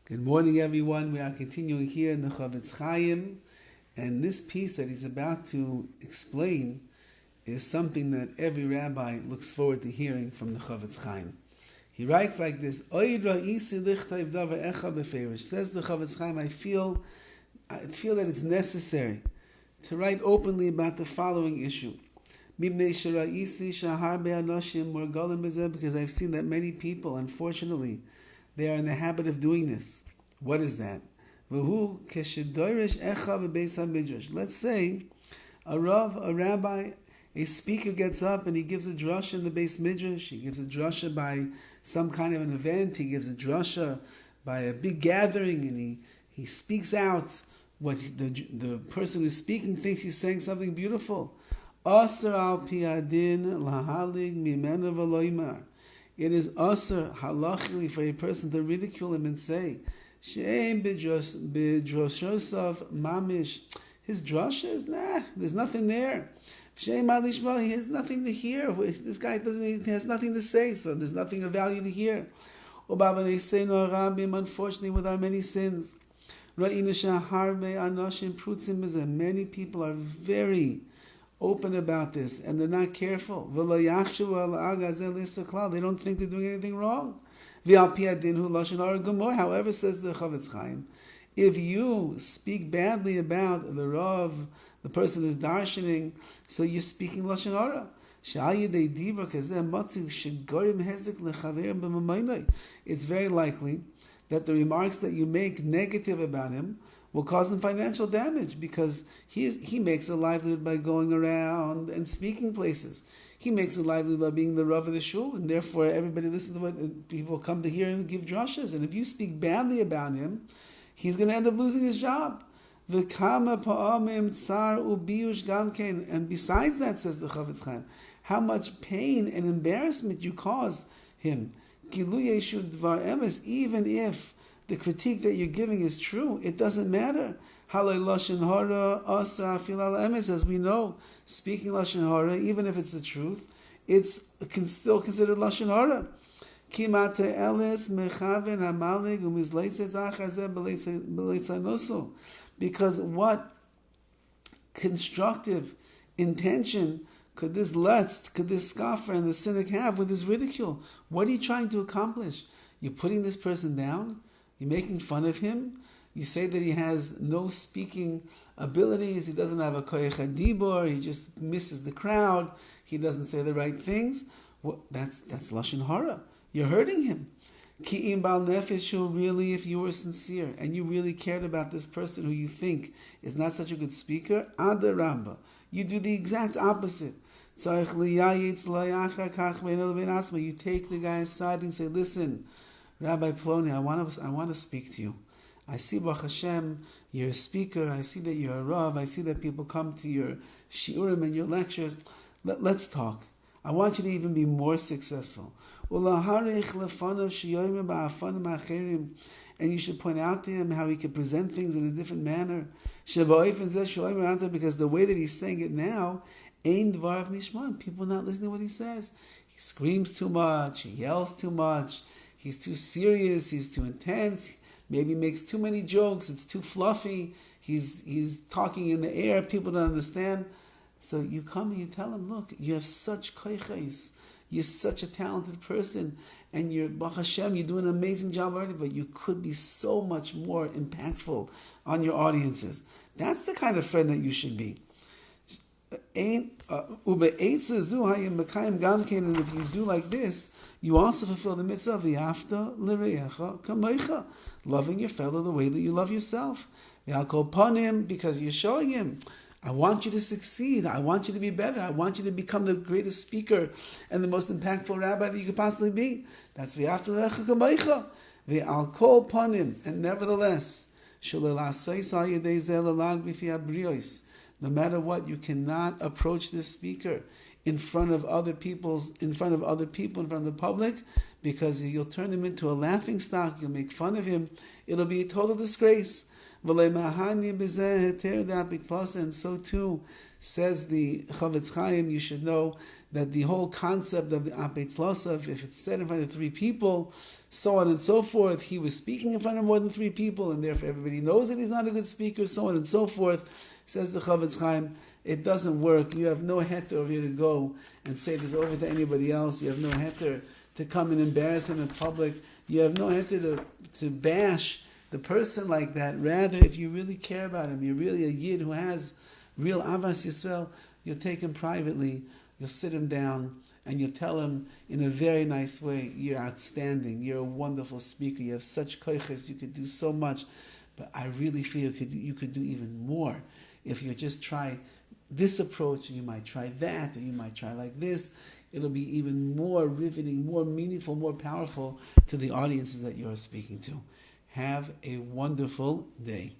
Good morning, everyone. We are continuing here in the CHOFETZ CHAIM, and this piece that he's about to explain is something that every rabbi looks forward to hearing from the CHOFETZ CHAIM. He writes like this: says the CHOFETZ CHAIM, I feel that it's necessary to write openly about the following issue. Because I've seen that many people, unfortunately, they are in the habit of doing this. What is that? Let's say a rabbi, a speaker gets up and he gives a drasha in the Beis Midrash. He gives a drasha by some kind of an event. He gives a drasha by a big gathering, and he speaks out what the person who's speaking thinks he's saying something beautiful. Asar al piadin lahalig mimena v'loimar. It is asar halachically for a person to ridicule him and say, "She'em b'drashos of mamish." His drasha is there's nothing there. She'em alishma, he has nothing to hear. This guy has nothing to say, so there's nothing of value to hear. Unfortunately, with our many sins, many people are very open about this, and they're not careful. They don't think they're doing anything wrong. However, says the CHOFETZ CHAIM, if you speak badly about the Rav, the person who's darshaning, so you're speaking lashon hara. It's very likely that the remarks that you make negative about him will cause him financial damage, because he makes a livelihood by going around and speaking places. He makes a livelihood by being the Rav of the shul, and therefore everybody listens to what people come to hear him give drashas. And if you speak badly about him, he's going to end up losing his job. And besides that, says the CHOFETZ CHAIM, how much pain and embarrassment you cause him. Even if the critique that you're giving is true, it doesn't matter. As we know, speaking lashon hara, even if it's the truth, it's still considered lashon hara. Because what constructive intention could this scoffer and the cynic have with his ridicule? What are you trying to accomplish? You're putting this person down? You're making fun of him? You say that he has no speaking abilities, he doesn't have a koyach hadibor, he just misses the crowd, he doesn't say the right things. Well, that's lashon hara. You're hurting him. Ki'im bal nefesh, really, if you were sincere and you really cared about this person who you think is not such a good speaker, adaramba, you do the exact opposite. You take the guy aside and say, "Listen, Rabbi Ploni, I want to speak to you. I see, Baruch Hashem, you're a speaker. I see that you're a Rav. I see that people come to your shiurim and your lectures. Let's talk. I want you to even be more successful. And you should point out to him how he can present things in a different manner. Because the way that he's saying it now, people are not listening to what he says. He screams too much. He yells too much. He's too serious. He's too intense. Maybe makes too many jokes. It's too fluffy. He's talking in the air. People don't understand." So you come and you tell him, "Look, you have such koiches. You're such a talented person, and you're Baruch Hashem, you're doing an amazing job already, but you could be so much more impactful on your audiences." That's the kind of friend that you should be. And if you do like this, you also fulfill the mitzvah of loving your fellow the way that you love yourself. Because you're showing him, I want you to succeed. I want you to be better. I want you to become the greatest speaker and the most impactful rabbi that you could possibly be. That's and nevertheless, no matter what, you cannot approach this speaker in front of other people, in front of the public, because you'll turn him into a laughing stock. You'll make fun of him. It'll be a total disgrace. And so too, says the CHOFETZ CHAIM, you should know that the whole concept of the apetlosav, if it's said in front of 3 people, so on and so forth, he was speaking in front of more than 3 people, and therefore everybody knows that he's not a good speaker, so on and so forth, says the CHOFETZ CHAIM. It doesn't work. You have no heter over here to go and say this over to anybody else. You have no heter to come and embarrass him in public. You have no heter to bash the person like that. Rather, if you really care about him, you're really a yid who has real avas Yisrael, you'll take him privately, you'll sit him down, and you'll tell him in a very nice way, you're outstanding, you're a wonderful speaker, you have such koiches, you could do so much, but I really feel you could do even more if you just try this approach, and you might try that, or you might try like this. It'll be even more riveting, more meaningful, more powerful to the audiences that you're speaking to. Have a wonderful day.